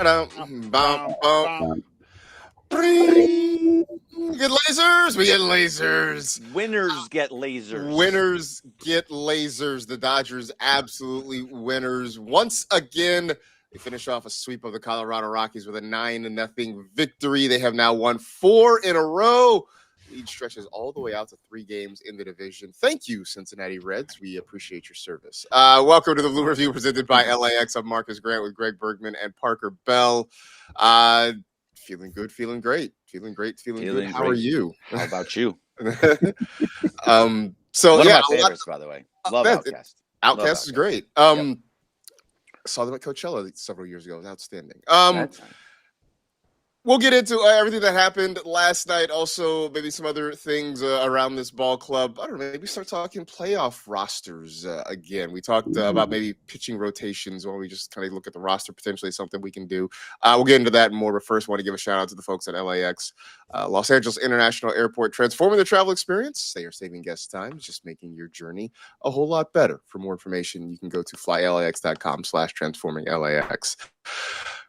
Bum, bum. Bring. Get lasers. We get lasers. Winners get lasers. Winners get lasers. The Dodgers absolutely winners. Once again, they finish off a sweep of the Colorado Rockies with a 9-0 victory. They have now won 4 in a row. Lead stretches all the way out to 3 games in the division. Thank you, Cincinnati Reds. We appreciate your service. Welcome to the Blue Review presented by LAX. I'm Marcus Grant with Greg Bergman and Parker Bell. Feeling good, feeling great. Feeling great, feeling good. How are you? How about you? One of my favorites, by the way. Love Outcast. Outcast is great. Saw them at Coachella several years ago. It was outstanding. We'll get into everything that happened last night. Also, maybe some other things around this ball club. I don't know. Maybe start talking playoff rosters again. We talked about maybe pitching rotations while we just kind of look at the roster, potentially something we can do. We'll get into that and more. But first, I want to give a shout out to the folks at LAX, Los Angeles International Airport, transforming the travel experience. They are saving guest time, just making your journey a whole lot better. For more information, you can go to flylax.com/transforminglax.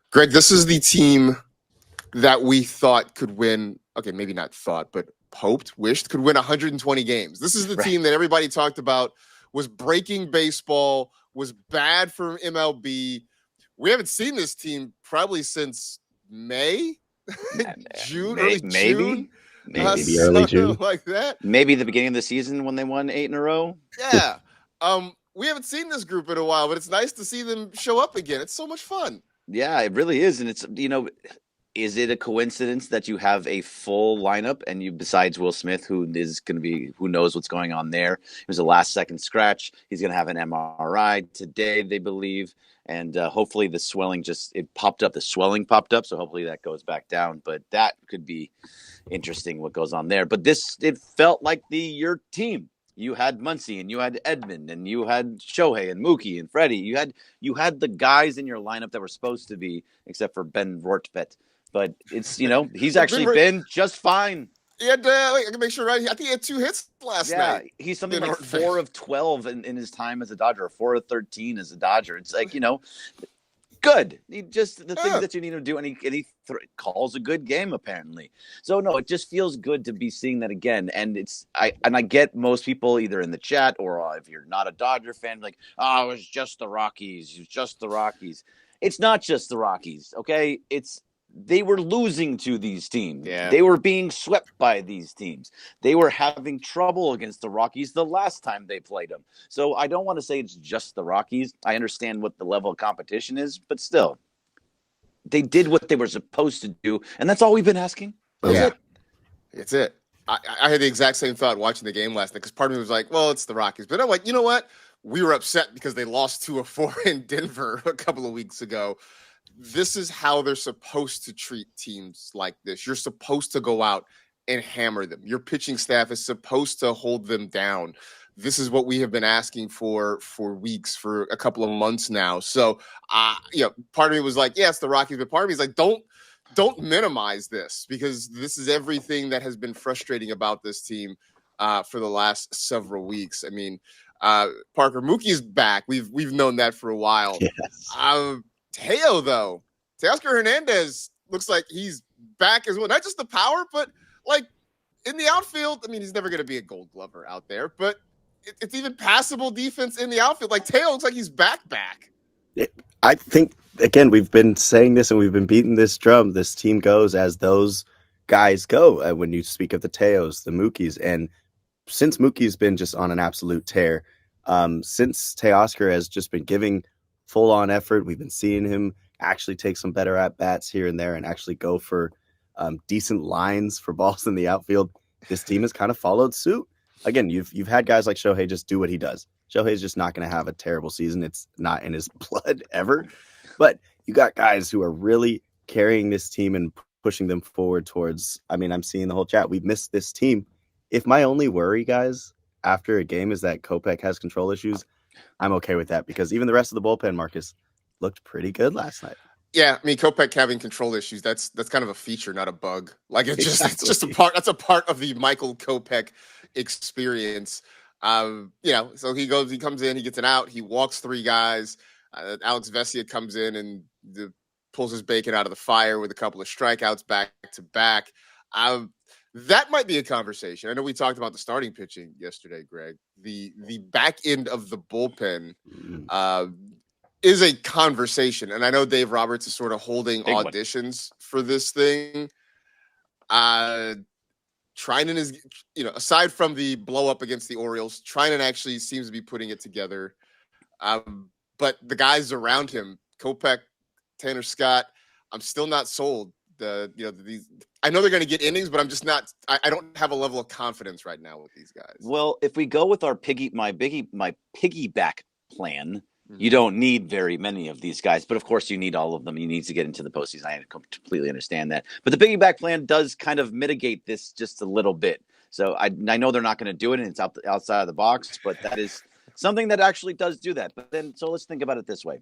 Greg, this is the team that we thought could win, okay, maybe not thought, but hoped, wished could win 120 games. This is the team that everybody talked about was breaking baseball, was bad for MLB. We haven't seen this team probably since May, June, early June. Maybe early June. Like that. Maybe the beginning of the season when they won 8 in a row. Yeah. We haven't seen this group in a while, but it's nice to see them show up again. It's so much fun. Yeah, it really is. And it's, is it a coincidence that you have a full lineup and you, besides Will Smith, who is going to be, who knows what's going on there? It was a last-second scratch. He's going to have an MRI today, they believe, and hopefully the swelling popped up. The swelling popped up, so hopefully that goes back down. But that could be interesting what goes on there. But it felt like your team. You had Muncy and you had Edmund and you had Shohei and Mookie and Freddie. You had the guys in your lineup that were supposed to be, except for Ben Rortvedt. But it's, he's actually been just fine. He had, I can make sure, right? I think he had 2 hits last night. Yeah, he's something like 4 of 12 in his time as a Dodger, or 4 of 13 as a Dodger. It's like, good. He just, the things that you need to do, and he calls a good game, apparently. So, no, it just feels good to be seeing that again. And I get most people either in the chat or if you're not a Dodger fan, like, it was just the Rockies. It was just the Rockies. It's not just the Rockies, okay? They were losing to these teams. Yeah. They were being swept by these teams. They were having trouble against the Rockies the last time they played them. So I don't want to say it's just the Rockies. I understand what the level of competition is, but still, they did what they were supposed to do, and that's all we've been asking. It's it. I had the exact same thought watching the game last night because part of me was like, well, it's the Rockies. But I'm like, you know what? We were upset because they lost 2 of 4 in Denver a couple of weeks ago. This is how they're supposed to treat teams like this. You're supposed to go out and hammer them. Your pitching staff is supposed to hold them down. This is what we have been asking for weeks, for a couple of months now. So, part of me was like, yeah, it's the Rockies, but part of me is like, don't minimize this, because this is everything that has been frustrating about this team for the last several weeks. I mean, Parker, Mookie's back. We've known that for a while. Yes. Teo, though, Teoscar Hernandez looks like he's back as well. Not just the power, but like in the outfield. I mean, he's never going to be a Gold Glover out there, but it's even passable defense in the outfield. Like Teo looks like he's back. I think, again, we've been saying this and we've been beating this drum. This team goes as those guys go. When you speak of the Teos, the Mookies, and since Mookie's been just on an absolute tear, since Teoscar has just been giving full-on effort, we've been seeing him actually take some better at-bats here and there and actually go for decent lines for balls in the outfield. This team has kind of followed suit. Again, you've had guys like Shohei just do what he does. Shohei's just not going to have a terrible season. It's not in his blood ever. But you got guys who are really carrying this team and pushing them forward towards, I'm seeing the whole chat. We've missed this team. If my only worry, guys, after a game is that Kopech has control issues, I'm okay with that, because even the rest of the bullpen, Marcus, looked pretty good last night. Yeah, Kopech having control issues, that's kind of a feature, not a bug. Like it's just a part. That's a part of the Michael Kopech experience. So he comes in, he gets an out, he walks 3 guys. Alex Vesia comes in, and the pulls his bacon out of the fire with a couple of strikeouts back to back. That might be a conversation. I know we talked about the starting pitching yesterday, Greg. The back end of the bullpen is a conversation, and I know Dave Roberts is sort of holding Big auditions for this thing. Trinan is, aside from the blow up against the Orioles, Trinan actually seems to be putting it together. But the guys around him, Kopech, Tanner Scott, I'm still not sold. These, I know they're going to get innings, but I'm just not. I don't have a level of confidence right now with these guys. Well, if we go with our my piggyback plan, you don't need very many of these guys, but of course you need all of them. You need to get into the postseason. I completely understand that. But the piggyback plan does kind of mitigate this just a little bit. So I know they're not going to do it, and it's outside of the box, but that is something that actually does do that. But then, so let's think about it this way.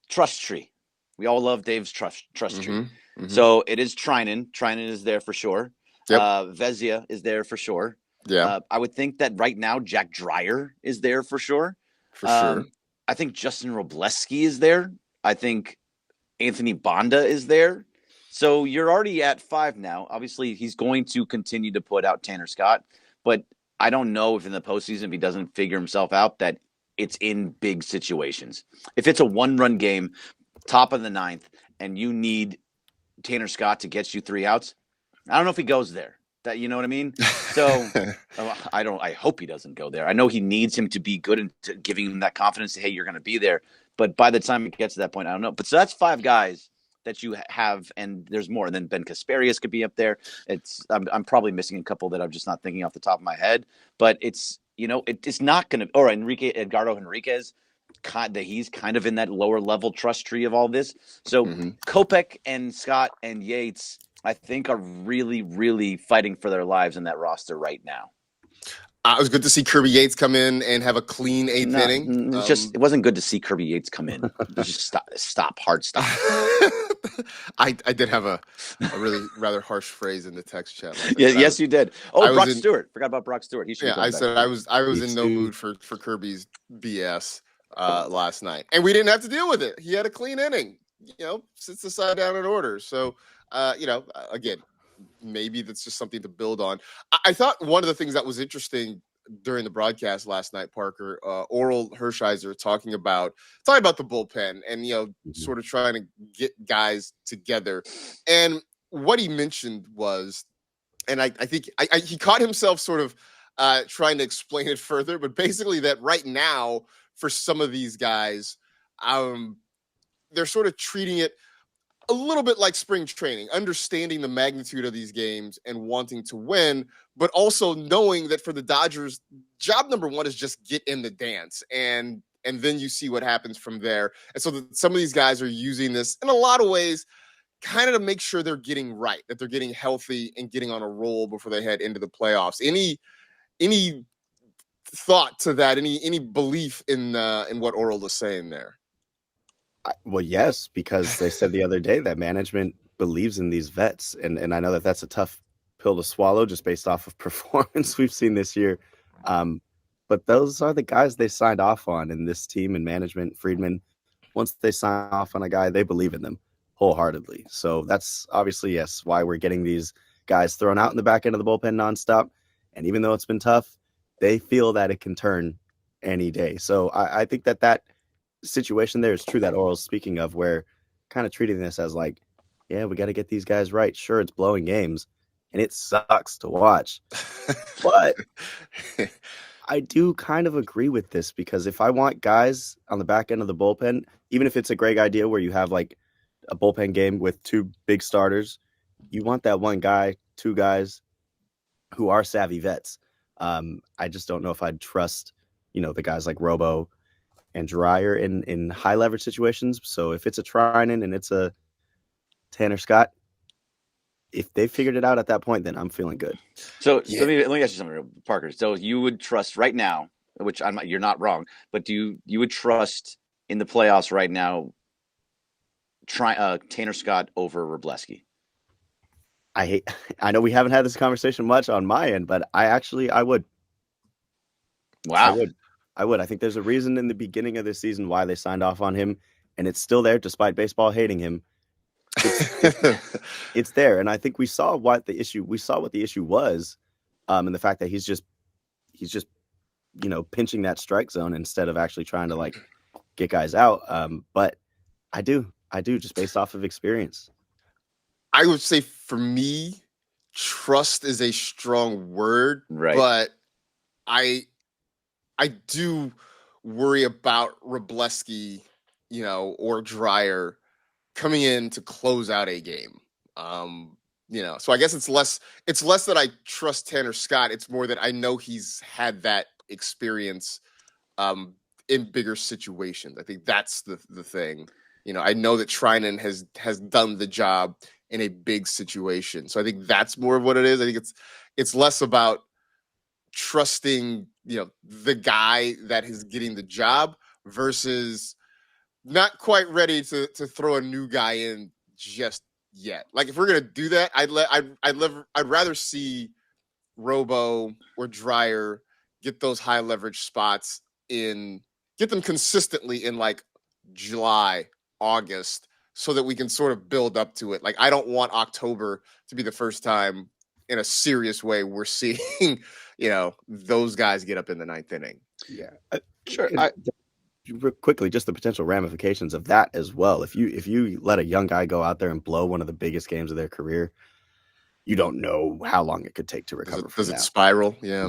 Trust tree. We all love Dave's trust tree. So it is Trinan. Trinan is there for sure. Yep. Vezia is there for sure. Yeah. I would think that right now Jack Dreyer is there for sure. For sure. I think Justin Robleski is there. I think Anthony Bonda is there. So you're already at 5 now. Obviously, he's going to continue to put out Tanner Scott, but I don't know if in the postseason, if he doesn't figure himself out, that it's in big situations. If it's a 1-run game, top of the 9th, and you need Tanner Scott to get you 3 outs, I don't know if he goes there. That, you know what I mean? So I hope he doesn't go there. I know he needs him to be good and to giving him that confidence. Hey, you're going to be there. But by the time it gets to that point, I don't know. But so that's 5 guys that you have, and there's more. And then Ben Kasparius could be up there. I'm probably missing a couple that I'm just not thinking off the top of my head. But it's not going to. Or Edgardo Henriquez, he's kind of in that lower level trust tree of all this. So Kopech and Scott and Yates, I think, are really, really fighting for their lives in that roster right now. It was good to see Kirby Yates come in and have a clean 8th inning. It wasn't good to see Kirby Yates come in. Just hard stop. I did have a really rather harsh phrase in the text chat. Yes, you did. Oh, Brock Stewart. Forgot about Brock Stewart. He should. Yeah, I said I was in no mood for Kirby's BS last night, and we didn't have to deal with it. He had a clean inning. Sits the side down in order. So, again, maybe that's just something to build on. I thought one of the things that was interesting during the broadcast last night, Parker, Oral Hershiser talking about the bullpen and, sort of trying to get guys together. And what he mentioned was, and I think he caught himself sort of trying to explain it further, but basically that right now for some of these guys, they're sort of treating it a little bit like spring training, understanding the magnitude of these games and wanting to win, but also knowing that for the Dodgers, job number 1 is just get in the dance, and then you see what happens from there. And so some of these guys are using this in a lot of ways kind of to make sure they're getting right, that they're getting healthy and getting on a roll before they head into the playoffs. Any thought to that? Any belief in what Oral is saying there? Well, yes, because they said the other day that management believes in these vets. And I know that that's a tough pill to swallow just based off of performance we've seen this year. But those are the guys they signed off on in this team and management. Friedman, once they sign off on a guy, they believe in them wholeheartedly. So that's obviously, yes, why we're getting these guys thrown out in the back end of the bullpen nonstop. And even though it's been tough, they feel that it can turn any day. So I think that situation there is true that Oral's speaking of, where kind of treating this as like, yeah, we got to get these guys right. Sure, it's blowing games and it sucks to watch, but I do kind of agree with this, because if I want guys on the back end of the bullpen, even if it's a great idea where you have like a bullpen game with 2 big starters, you want that 1 guy, 2 guys who are savvy vets. I just don't know if I'd trust, the guys like Robo and Dreyer in high leverage situations. So if it's a Trinan and it's a Tanner Scott, if they figured it out at that point, then I'm feeling good. So let me ask you something, Parker. So you would trust right now, which you're not wrong, but you would trust in the playoffs right now, Tanner Scott over Robleski? I know we haven't had this conversation much on my end, but I would. Wow. I would. I think there's a reason in the beginning of this season why they signed off on him. and it's still there despite baseball hating him. It's there, and I think we saw what the issue was, and the fact that he's just pinching that strike zone instead of actually trying to like get guys out. But I do just based off of experience. I would say for me, trust is a strong word, Right. but I do worry about Robleski, or Dreyer coming in to close out a game. So I guess it's less that I trust Tanner Scott. It's more that I know he's had that experience in bigger situations. I think that's the thing. I know that Trinan has done the job in a big situation. So I think that's more of what it is. I think it's less about trusting, the guy that is getting the job versus not quite ready to throw a new guy in just yet. Like if we're gonna do that, I'd rather see Robo or Dreyer get those high leverage spots get them consistently in like July, August, so that we can sort of build up to it. Like I don't want October to be the first time in a serious way we're seeing, those guys get up in the ninth inning. Yeah, Sure. Quickly, just the potential ramifications of that as well. If you let a young guy go out there and blow one of the biggest games of their career, you don't know how long it could take to recover. Does it spiral? Yeah.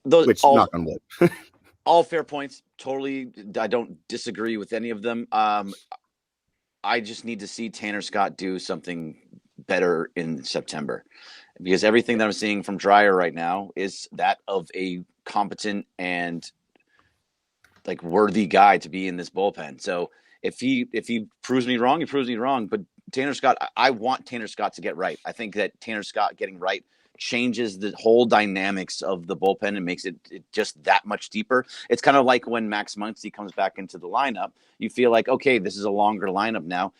Which knock on wood. All fair points. Totally, I don't disagree with any of them. I just need to see Tanner Scott do something better in September, because everything that I'm seeing from Dreyer right now is that of a competent and like worthy guy to be in this bullpen. So if he proves me wrong, he proves me wrong. But Tanner Scott, I want Tanner Scott to get right. I think that Tanner Scott getting right changes the whole dynamics of the bullpen and makes it just that much deeper. It's kind of like when Max Muncy comes back into the lineup. You feel like, okay, this is a longer lineup now.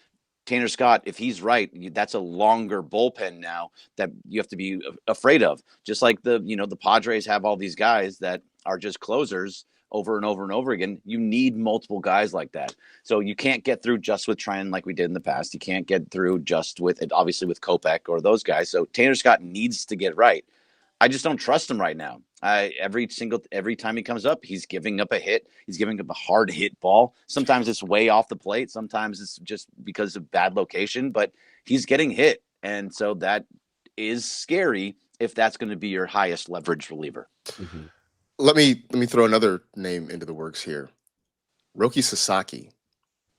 Tanner Scott, if he's right, that's a longer bullpen now that you have to be afraid of. Just like the Padres have all these guys that are just closers over and over and over again. You need multiple guys like that. So you can't get through just with Trinan like we did in the past. You can't get through just with it, obviously with Kopech or those guys. So Tanner Scott needs to get right. I just don't trust him right now. Every time he comes up, he's giving up a hit. He's giving up a hard hit ball. Sometimes it's way off the plate. Sometimes it's just because of bad location, but he's getting hit. And so that is scary if that's going to be your highest leverage reliever. Mm-hmm. Let me throw another name into the works here. Roki Sasaki.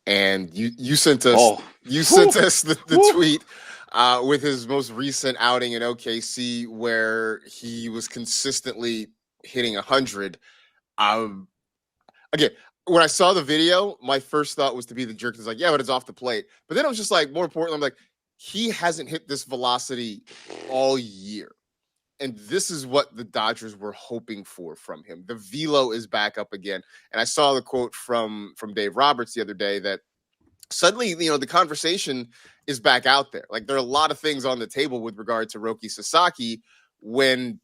And you sent us the tweet with his most recent outing in OKC, where he was consistently hitting 100. Again, when I saw the video, my first thought was to be the jerk. It's like, yeah, but it's off the plate. But then I was just like, more importantly, I'm like, he hasn't hit this velocity all year. And this is what the Dodgers were hoping for from him. The velo is back up again. And I saw the quote from Dave Roberts the other day that suddenly, the conversation is back out there. Like there are a lot of things on the table with regard to Roki Sasaki, when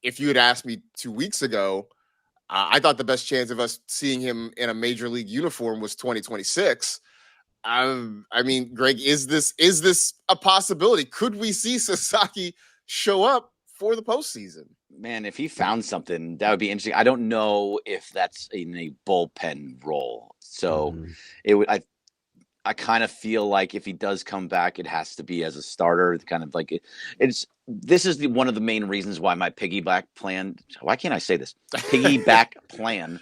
if you had asked me 2 weeks ago, I thought the best chance of us seeing him in a major league uniform was 2026. I mean, Greg, is this a possibility? Could we see Sasaki show up for the postseason? Man, if he found something, that would be interesting. I don't know if that's in a bullpen role. So it would. I kind of feel like if he does come back, it has to be as a starter. Kind of like this is one of the main reasons why my piggyback plan. Why can't I say this? Piggyback plan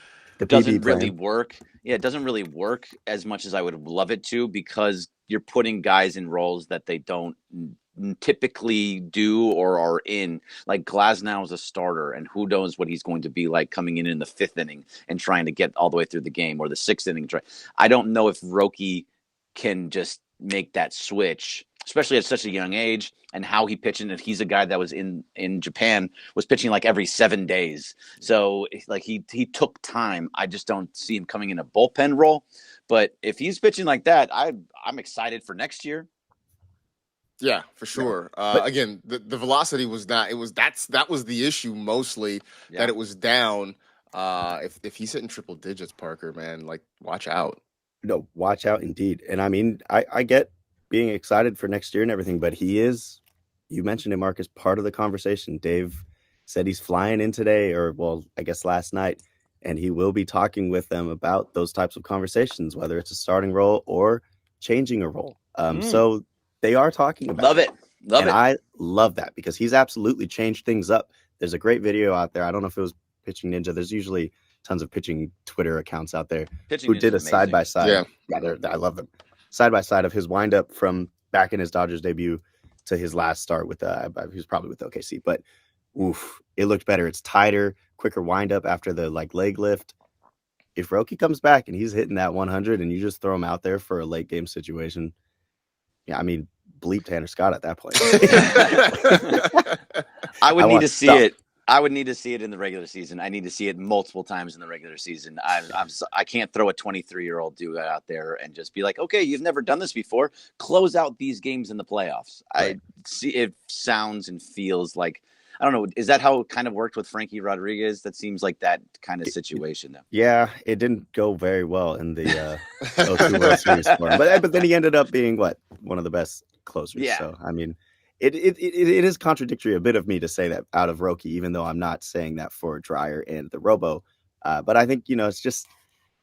doesn't really work. Yeah, it doesn't really work as much as I would love it to, because you're putting guys in roles that they don't typically do or are in. Like Glasnow is a starter, and who knows what he's going to be like coming in the 5th inning and trying to get all the way through the game, or the 6th inning. I don't know if Roki can just make that switch, especially at such a young age, and how he pitched. And he's a guy that was in Japan, was pitching like every 7 days. So like he took time. I just don't see him coming in a bullpen role. But if he's pitching like that, I'm excited for next year. Yeah, for sure. Again, the velocity was not. That was the issue mostly, that it was down. If he's hitting triple digits, Parker, man, like watch out. No, watch out indeed. And I mean, I get being excited for next year and everything, but he is, you mentioned it, Marcus, part of the conversation. Dave said he's flying in today, or well, I guess last night, and he will be talking with them about those types of conversations, whether it's a starting role or changing a role. So they are talking about Love it. Love and it. I love that because he's absolutely changed things up. There's a great video out there. I don't know if it was Pitching Ninja. There's usually tons of pitching Twitter accounts out there Pitching who is did a amazing. side by side. Yeah. I love them. Side by side of his windup from back in his Dodgers debut to his last start with he was probably with OKC, but oof, it looked better. It's tighter, quicker windup after the leg lift. If Roki comes back and he's hitting that 100 and you just throw him out there for a late game situation, yeah, I mean, bleep Tanner Scott at that point. I would need to see stuff. it. I would need to see it in the regular season. I need to see it multiple times in the regular season. I can't throw a 23-year-old dude out there and just be like, okay, you've never done this before. Close out these games in the playoffs. Right. I see it sounds and feels like, I don't know. Is that how it kind of worked with Frankie Rodriguez? That seems like that kind of situation, though. Yeah, it didn't go very well in the 02 World Series for him. But then he ended up being one of the best closers. Yeah. So I mean, it is contradictory a bit of me to say that out of Roki, even though I'm not saying that for Dreyer and the Robo. But I think it's just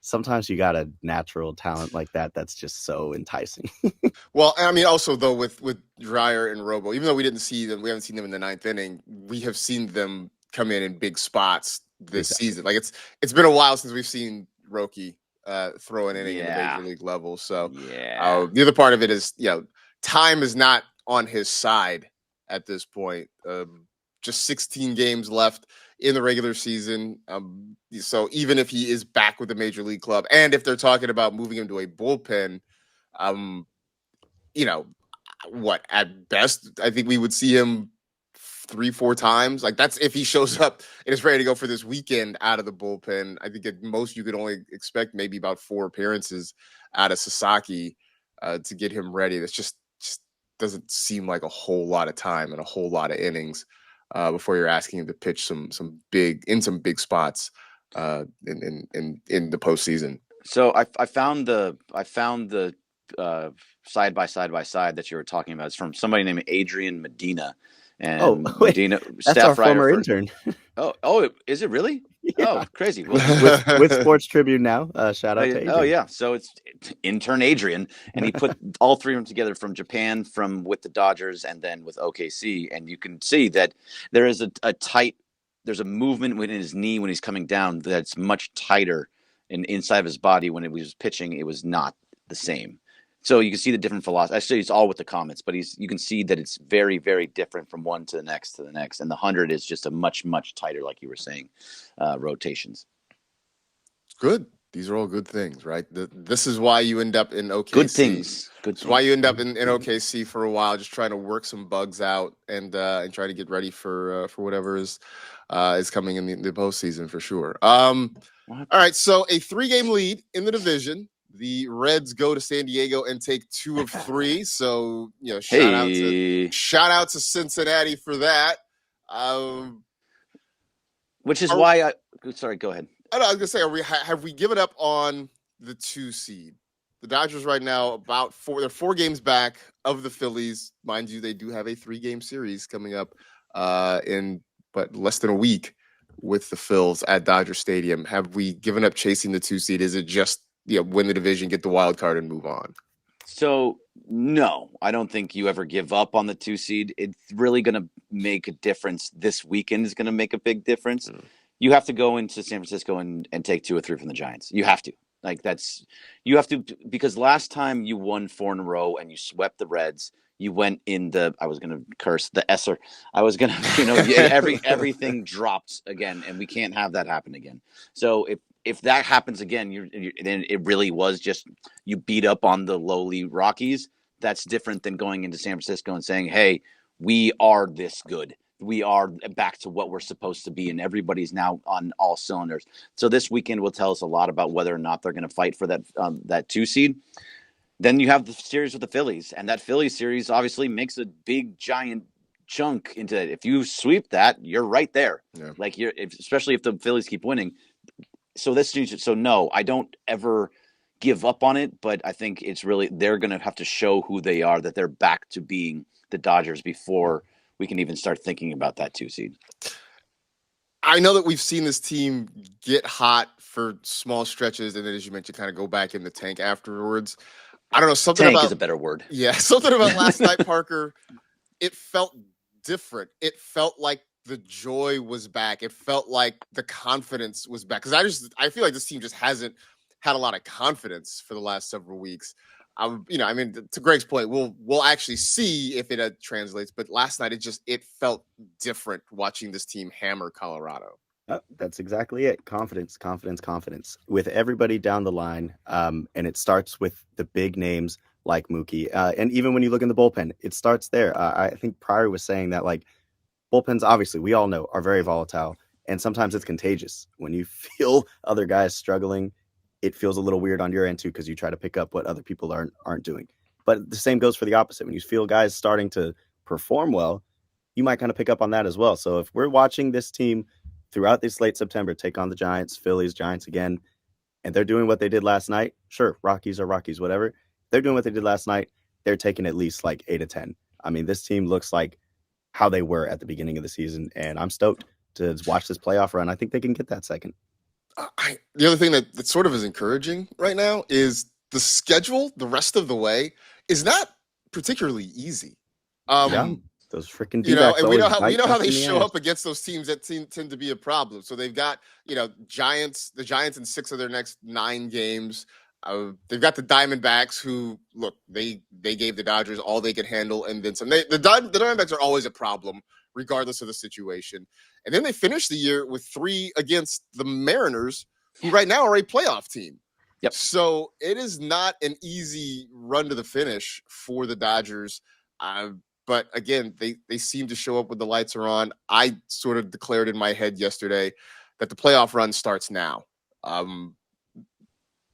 sometimes you got a natural talent like that that's just so enticing. Well, I mean, also though with Dreyer and Robo, even though we haven't seen them in the ninth inning, we have seen them come in big spots this season. Like it's been a while since we've seen Roki throw an inning in the major league level. So the other part of it is time is not on his side at this point. Just 16 games left in the regular season. So even if he is back with the major league club, and if they're talking about moving him to a bullpen, what at best, I think we would see him 3-4 times. Like that's if he shows up and is ready to go for this weekend out of the bullpen. I think at most you could only expect maybe about 4 appearances out of Sasaki to get him ready. That's just doesn't seem like a whole lot of time and a whole lot of innings before you're asking him to pitch some big spots in the postseason. So I found the side by side that you were talking about. It's from somebody named Adrian Medina. And Medina, that's our former intern. Oh, is it really? Yeah. Oh, crazy. Well, with Sports Tribune now. Shout out to Adrian. Oh, yeah. So it's intern Adrian, and he put all three of them together from Japan, from with the Dodgers, and then with OKC. And you can see that there is there's a movement within his knee when he's coming down that's much tighter, and inside of his body when he was pitching, it was not the same. So you can see the different philosophy. Actually, it's all with the comments, but you can see that it's very, very different from one to the next. And the 100 is just a much, much tighter, like you were saying, rotations. Good. These are all good things, right? This is why you end up in OKC. Good things. It's why you end up in OKC for a while, just trying to work some bugs out and try to get ready for whatever is coming in the postseason for sure. All right, so a 3-game lead in the division. The Reds go to San Diego and take 2 of 3. So shout out to Cincinnati for that. Which is why sorry, go ahead. I was gonna say, have we given up on the 2 seed? The Dodgers right now they're 4 games back of the Phillies. Mind you, they do have a 3-game series coming up in less than a week with the Phils at Dodger Stadium. Have we given up chasing the 2 seed? Is it just win the division, get the wild card, and move on? So no, I don't think you ever give up on the 2 seed. It's really going to make a difference. This weekend is going to make a big difference. You have to go into San Francisco and take 2 or 3 from the Giants. You have to. You have to, because last time you won 4 in a row and you swept the Reds, you went in I was going to curse the Esser. I was going to, everything dropped again, and we can't have that happen again. So if that happens again, then it really was just you beat up on the lowly Rockies. That's different than going into San Francisco and saying, hey, we are this good. We are back to what we're supposed to be, and everybody's now on all cylinders. So this weekend will tell us a lot about whether or not they're going to fight for that 2 seed. Then you have the series with the Phillies, and that Phillies series obviously makes a big, giant chunk into it. If you sweep that, you're right there. Yeah. Especially if the Phillies keep winning. So no, I don't ever give up on it, but I think it's really they're going to have to show who they are, that they're back to being the Dodgers before we can even start thinking about that 2 seed. I know that we've seen this team get hot for small stretches, and then, as you mentioned, kind of go back in the tank afterwards. I don't know, something Tank about is a better word. Yeah, something about last night, Parker. It felt different. It felt like the joy was back. It felt like the confidence was back. Because I feel like this team just hasn't had a lot of confidence for the last several weeks. I mean, to Greg's point, we'll actually see if it translates. But last night, it felt different watching this team hammer Colorado. That's exactly it. Confidence, confidence, confidence with everybody down the line. And it starts with the big names like Mookie. And even when you look in the bullpen, it starts there. I think Pryor was saying that, like, bullpens, obviously, we all know, are very volatile. And sometimes it's contagious. When you feel other guys struggling, it feels a little weird on your end too, because you try to pick up what other people aren't doing. But the same goes for the opposite. When you feel guys starting to perform well, you might kind of pick up on that as well. So if we're watching this team throughout this late September take on the Giants, Phillies, Giants again, and they're doing what they did last night, sure, Rockies are Rockies, whatever. They're doing what they did last night. They're taking at least like 8 of 10. I mean, this team looks like how they were at the beginning of the season, and I'm stoked to watch this playoff run. I think they can get that second. The other thing that sort of is encouraging right now is the schedule the rest of the way is not particularly easy. Yeah, those freaking and we know how they show up against those teams that tend to be a problem. So they've got the Giants in 6 of their next 9 games. They've got the Diamondbacks, who, look, they gave the Dodgers all they could handle and then some. The Diamondbacks are always a problem, regardless of the situation. And then they finished the year with 3 against the Mariners, who right now are a playoff team. Yep. So it is not an easy run to the finish for the Dodgers. But again, they seem to show up when the lights are on. I sort of declared in my head yesterday that the playoff run starts now.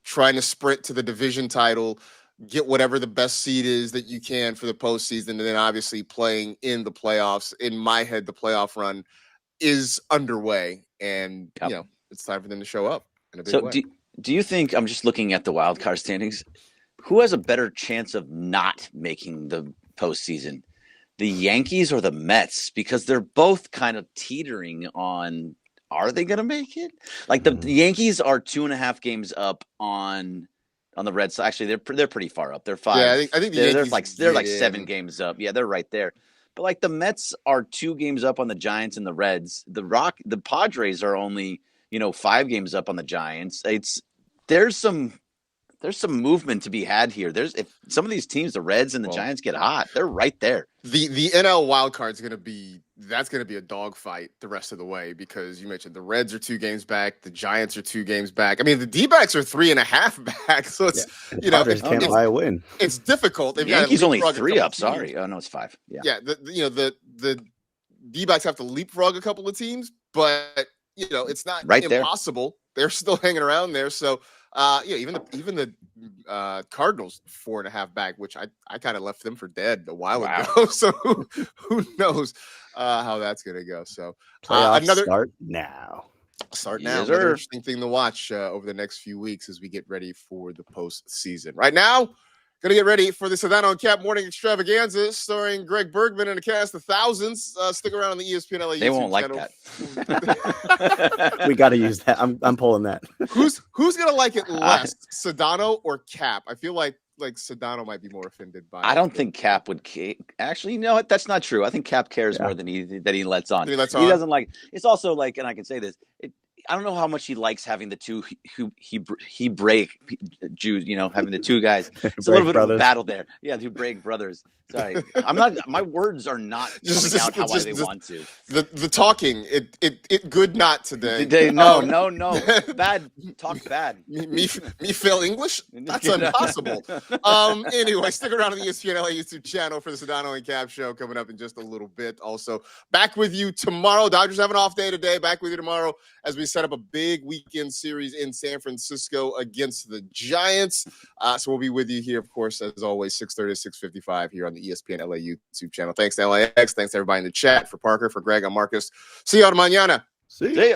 Trying to sprint to the division title, get whatever the best seed is that you can for the postseason, and then obviously playing in the playoffs. In my head, the playoff run is underway, and it's time for them to show up in a big way. Do you think, I'm just looking at the wild card standings, who has a better chance of not making the postseason, the Yankees or the Mets? Because they're both kind of teetering on, are they going to make it? Like the Yankees are 2.5 games up on the Red Sox. Actually, they're pretty far up. They're 5. Yeah, I think the Yankees, they're like 7 games up. Yeah, they're right there. But like the Mets are 2 games up on the Giants and the Reds. The Padres are only 5 games up on the Giants. There's some movement to be had here. If some of these teams, the Reds and the Giants, get hot, they're right there. The NL wild card is going to be a dogfight the rest of the way, because you mentioned the Reds are 2 games back, the Giants are 2 games back. I mean, the D-backs are 3.5 back, so it's Padres can't buy a win. It's difficult. The Yankees only 3 up. Sorry, oh no, it's 5. Yeah, the D-backs have to leapfrog a couple of teams, but it's not impossible. They're still hanging around there, so. Even the Cardinals 4.5 back, which I kind of left them for dead a while ago. So who knows how that's going to go? So start now. Another interesting thing to watch over the next few weeks as we get ready for the postseason. Right now, going to get ready for the Sedano and Cap Morning Extravaganza, starring Greg Bergman and a cast of thousands. Stick around on the ESPN LA. They won't like that. We got to use that. I'm pulling that. Who's going to like it less, Sedano or Cap? I feel like Sedano might be more offended by it. I don't think Cap would. Actually, you know what? That's not true. I think Cap cares more than he lets on. He doesn't like. It's also like, and I can say this. I don't know how much he likes having the 2 Hebraic Jews, having the 2 guys. It's a little bit of a battle there. Yeah, the Hebraic brothers. Sorry, I'm not. My words are not coming out how they want to. The talking, it good not today. No. Bad talk bad. Me fail English? That's impossible. Anyway, stick around on the ESPN LA YouTube channel for the Sedano and Cap show coming up in just a little bit. Also, back with you tomorrow. Dodgers have an off day today. Back with you tomorrow as we set up a big weekend series in San Francisco against the Giants. So we'll be with you here, of course, as always, 6:30 to 6:55 here on the ESPN LA YouTube channel. Thanks to LAX. Thanks to everybody in the chat. For Parker, for Greg, I'm Marcus. See you all mañana. See ya.